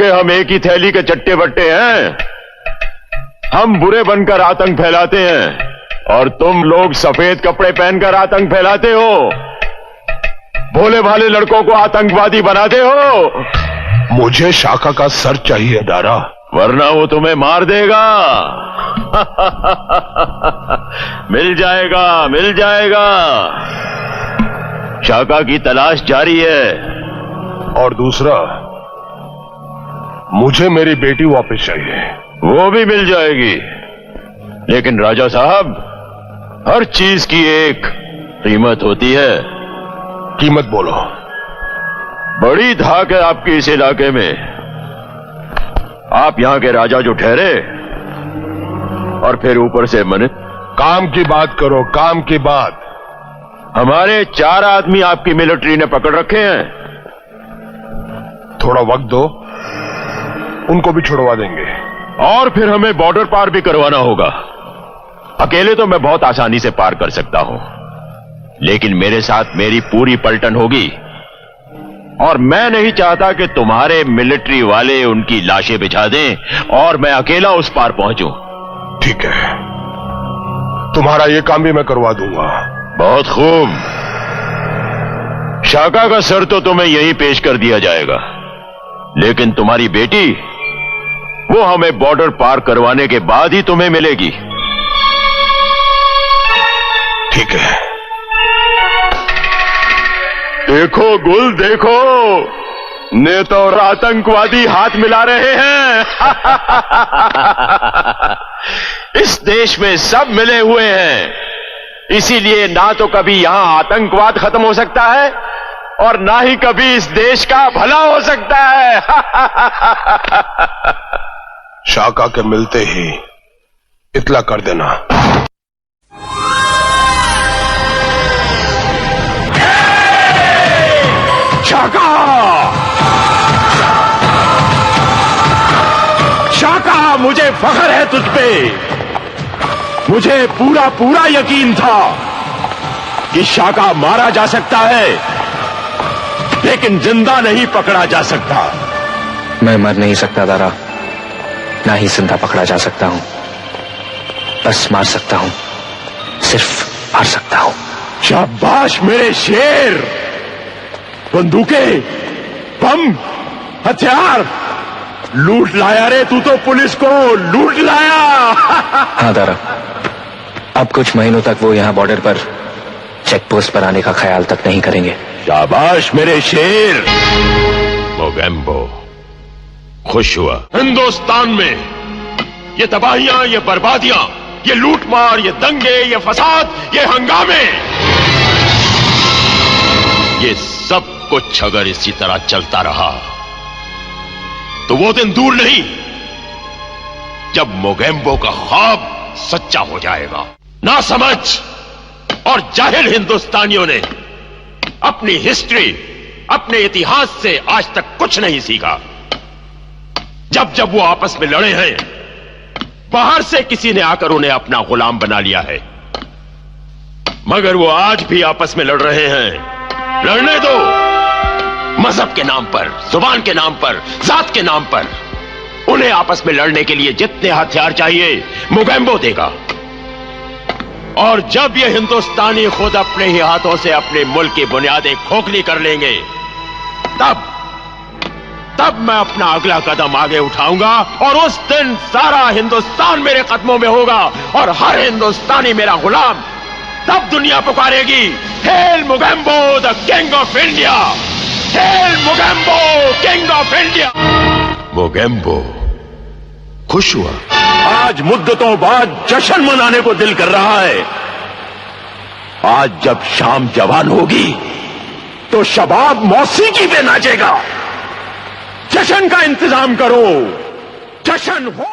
कि हम एक ही थैली के चट्टे बट्टे हैं। हम बुरे बनकर आतंक फैलाते हैं और तुम लोग सफेद कपड़े पहनकर आतंक फैलाते हो। भोले भाले लड़कों को आतंकवादी बनाते हो। मुझे शाका का सर चाहिए दारा, वरना वो तुम्हें मार देगा। मिल जाएगा, मिल जाएगा। शाका की तलाश जारी है। और दूसरा, मुझे मेरी बेटी वापस चाहिए। वो भी मिल जाएगी, लेकिन राजा साहब, हर चीज की एक कीमत होती है। कीमत बोलो। बड़ी धाक है आपकी इस इलाके में। आप यहां के राजा जो ठहरे, और फिर ऊपर से मनित। काम की बात करो, काम की बात। हमारे 4 आदमी आपकी मिलिट्री ने पकड़ रखे हैं। थोड़ा वक्त दो, उनको भी छुड़वा देंगे। और फिर हमें बॉर्डर पार भी करवाना होगा। अकेले तो मैं बहुत आसानी से पार कर सकता हूं, लेकिन मेरे साथ मेरी पूरी पलटन होगी। और मैं नहीं चाहता कि तुम्हारे मिलिट्री वाले उनकी लाशें बिछा दें और मैं अकेला उस पार पहुंचूं। ठीक है, तुम्हारा ये काम भी मैं करवा दूंगा। बहुत खूब। शाका का सर तो तुम्हें यहीं पेश कर दिया जाएगा, लेकिन तुम्हारी बेटी, वो हमें बॉर्डर पार करवाने के बाद ही तुम्हें मिलेगी। ठीक है। देखो गुल, देखो, नेता और आतंकवादी हाथ मिला रहे हैं। इस देश में सब मिले हुए हैं, इसीलिए ना तो कभी यहां आतंकवाद खत्म हो सकता है और ना ही कभी इस देश का भला हो सकता है। शाका के मिलते ही इतला कर देना। शाका! शाका, मुझे फख्र है तुझ पे। मुझे पूरा पूरा यकीन था कि शाका मारा जा सकता है, लेकिन जिंदा नहीं पकड़ा जा सकता। मैं मर नहीं सकता दारा, ना ही जिंदा पकड़ा जा सकता हूं। बस मार सकता हूं, सिर्फ मार सकता हूं। शाबाश मेरे शेर। बंदूकें, बम, हथियार लूट लाया रे तू तो, पुलिस को लूट लाया। हाँ दारा, अब कुछ महीनों तक वो यहां बॉर्डर पर चेक पोस्ट पर आने का ख्याल तक नहीं करेंगे। शाबाश मेरे शेर। मोगेम्बो खुश हुआ। हिंदुस्तान में ये तबाहियां, ये बर्बादियां, ये लूटमार, ये दंगे, ये फसाद, ये हंगामे, ये सब कुछ अगर इसी तरह चलता रहा तो वो दिन दूर नहीं जब मोगेम्बो का ख्वाब सच्चा हो जाएगा। ना समझ और जाहिल हिंदुस्तानियों ने अपनी हिस्ट्री, अपने इतिहास से आज तक कुछ नहीं सीखा। जब जब वो आपस में लड़े हैं, बाहर से किसी ने आकर उन्हें अपना गुलाम बना लिया है, मगर वो आज भी आपस में लड़ रहे हैं। लड़ने दो, मजहब के नाम पर, जुबान के नाम पर, जात के नाम पर। उन्हें आपस में लड़ने के लिए जितने हथियार चाहिए मोगेम्बो देगा। और जब ये हिंदुस्तानी खुद अपने ही हाथों से अपने मुल्क की बुनियादें खोखली कर लेंगे, तब मैं अपना अगला कदम आगे उठाऊंगा और उस दिन सारा हिंदुस्तान मेरे कदमों में होगा और हर हिंदुस्तानी मेरा गुलाम। तब दुनिया पुकारेगी, hail Mogambo the king of India, hail Mogambo king of India. Mogambo खुश हुआ। आज मुद्दतों बाद जश्न मनाने को दिल कर रहा है। आज जब शाम जवान होगी तो शबाब मौसीकी पे नाचेगा। जश्न का इंतजाम करो, जश्न हो।